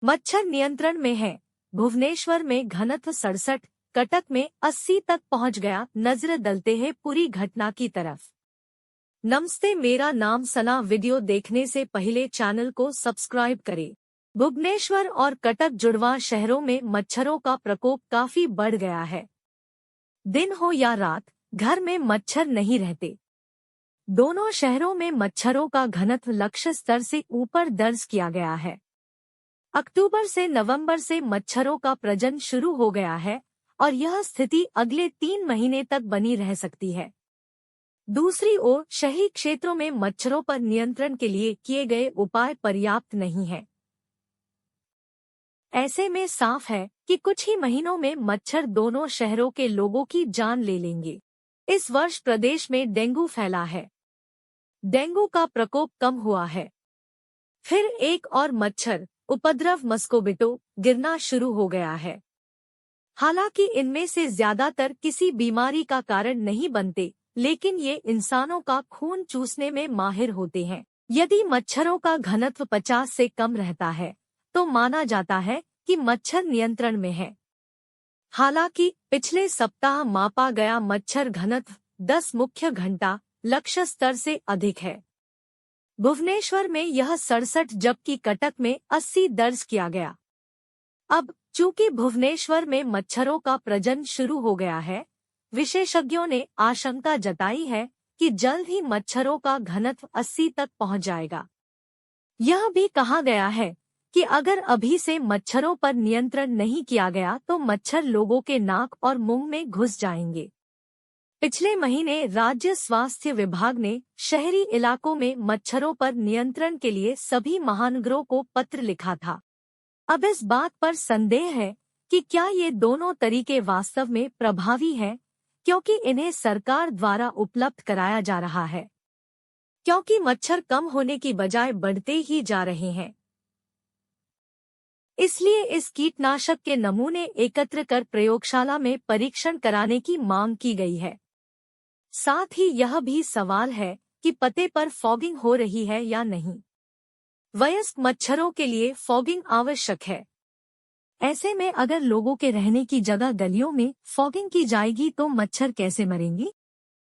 मच्छर नियंत्रण में है। भुवनेश्वर में घनत्व 67, कटक में 80 तक पहुंच गया। नजर डलते हैं पूरी घटना की तरफ। नमस्ते, मेरा नाम सना। वीडियो देखने से पहले चैनल को सब्सक्राइब करें। भुवनेश्वर और कटक जुड़वा शहरों में मच्छरों का प्रकोप काफी बढ़ गया है। दिन हो या रात, घर में मच्छर नहीं रहते। दोनों शहरों में मच्छरों का घनत्व लक्ष्य स्तर से ऊपर दर्ज किया गया है। अक्टूबर से नवंबर से मच्छरों का प्रजनन शुरू हो गया है और यह स्थिति अगले 3 महीने तक बनी रह सकती है। दूसरी ओर शहरी क्षेत्रों में मच्छरों पर नियंत्रण के लिए किए गए उपाय पर्याप्त नहीं हैं। ऐसे में साफ है कि कुछ ही महीनों में मच्छर दोनों शहरों के लोगों की जान ले लेंगे। इस वर्ष प्रदेश में डेंगू फैला है। डेंगू का प्रकोप कम हुआ है। फिर एक और मच्छर उपद्रव मस्कोबिटो गिरना शुरू हो गया है। हालांकि इनमें से ज्यादातर किसी बीमारी का कारण नहीं बनते, लेकिन ये इंसानों का खून चूसने में माहिर होते हैं। यदि मच्छरों का घनत्व 50 से कम रहता है तो माना जाता है कि मच्छर नियंत्रण में है। हालांकि पिछले सप्ताह मापा गया मच्छर घनत्व 10 मुख्य घंटा लक्ष्य स्तर से अधिक है। भुवनेश्वर में यह 67 जबकि कटक में 80 दर्ज किया गया। अब चूंकि भुवनेश्वर में मच्छरों का प्रजनन शुरू हो गया है, विशेषज्ञों ने आशंका जताई है कि जल्द ही मच्छरों का घनत्व 80 तक पहुंच जाएगा। यह भी कहा गया है कि अगर अभी से मच्छरों पर नियंत्रण नहीं किया गया तो मच्छर लोगों के नाक और मुंह में घुस जाएंगे। पिछले महीने राज्य स्वास्थ्य विभाग ने शहरी इलाकों में मच्छरों पर नियंत्रण के लिए सभी महानगरों को पत्र लिखा था। अब इस बात पर संदेह है कि क्या ये दोनों तरीके वास्तव में प्रभावी हैं, क्योंकि इन्हें सरकार द्वारा उपलब्ध कराया जा रहा है। क्योंकि मच्छर कम होने की बजाय बढ़ते ही जा रहे हैं, इसलिए इस कीटनाशक के नमूने एकत्र कर प्रयोगशाला में परीक्षण कराने की मांग की गई है। साथ ही यह भी सवाल है कि पते पर फॉगिंग हो रही है या नहीं। वयस्क मच्छरों के लिए फॉगिंग आवश्यक है। ऐसे में अगर लोगों के रहने की जगह गलियों में फॉगिंग की जाएगी तो मच्छर कैसे मरेंगी?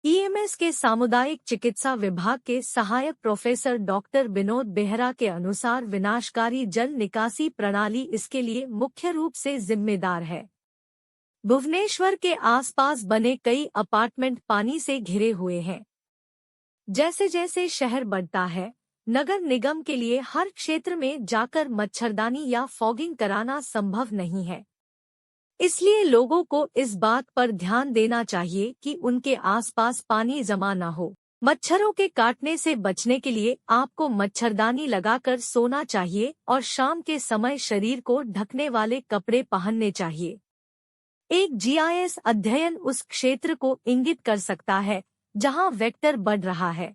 ईएमएस के सामुदायिक चिकित्सा विभाग के सहायक प्रोफेसर डॉक्टर विनोद बेहरा के अनुसार विनाशकारी जल निकासी प्रणाली इसके लिए मुख्य रूप से जिम्मेदार है। भुवनेश्वर के आसपास बने कई अपार्टमेंट पानी से घिरे हुए हैं। जैसे जैसे शहर बढ़ता है, नगर निगम के लिए हर क्षेत्र में जाकर मच्छरदानी या फॉगिंग कराना संभव नहीं है। इसलिए लोगों को इस बात पर ध्यान देना चाहिए कि उनके आसपास पानी जमा न हो। मच्छरों के काटने से बचने के लिए आपको मच्छरदानी लगाकर सोना चाहिए और शाम के समय शरीर को ढकने वाले कपड़े पहनने चाहिए। एक जीआईएस अध्ययन उस क्षेत्र को इंगित कर सकता है जहां वेक्टर बढ़ रहा है।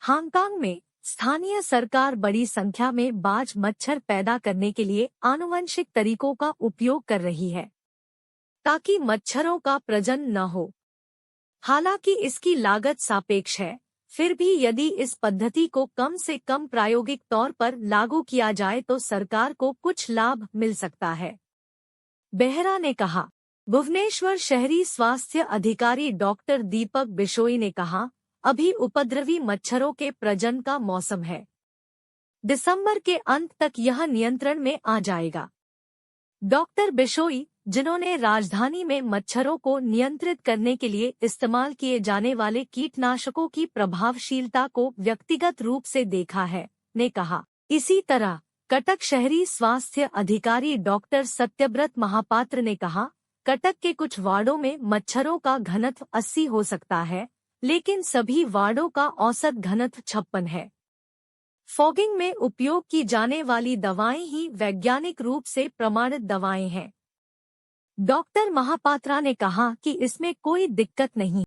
हांगकांग में स्थानीय सरकार बड़ी संख्या में बाज मच्छर पैदा करने के लिए आनुवंशिक तरीकों का उपयोग कर रही है ताकि मच्छरों का प्रजनन न हो। हालांकि इसकी लागत सापेक्ष है, फिर भी यदि इस पद्धति को कम से कम प्रायोगिक तौर पर लागू किया जाए तो सरकार को कुछ लाभ मिल सकता है, बेहरा ने कहा। भुवनेश्वर शहरी स्वास्थ्य अधिकारी डॉक्टर दीपक बिशोई ने कहा, अभी उपद्रवी मच्छरों के प्रजनन का मौसम है। दिसंबर के अंत तक यह नियंत्रण में आ जाएगा। डॉक्टर बिशोई, जिन्होंने राजधानी में मच्छरों को नियंत्रित करने के लिए इस्तेमाल किए जाने वाले कीटनाशकों की प्रभावशीलता को व्यक्तिगत रूप से देखा है, ने कहा। इसी तरह कटक शहरी स्वास्थ्य अधिकारी डॉक्टर सत्यव्रत महापात्र ने कहा, कटक के कुछ वार्डों में मच्छरों का घनत्व 80 हो सकता है, लेकिन सभी वार्डों का औसत घनत्व 56 है। फॉगिंग में उपयोग की जाने वाली दवाएं ही वैज्ञानिक रूप से प्रमाणित दवाएं हैं। डॉक्टर महापात्रा ने कहा कि इसमें कोई दिक्कत नहीं।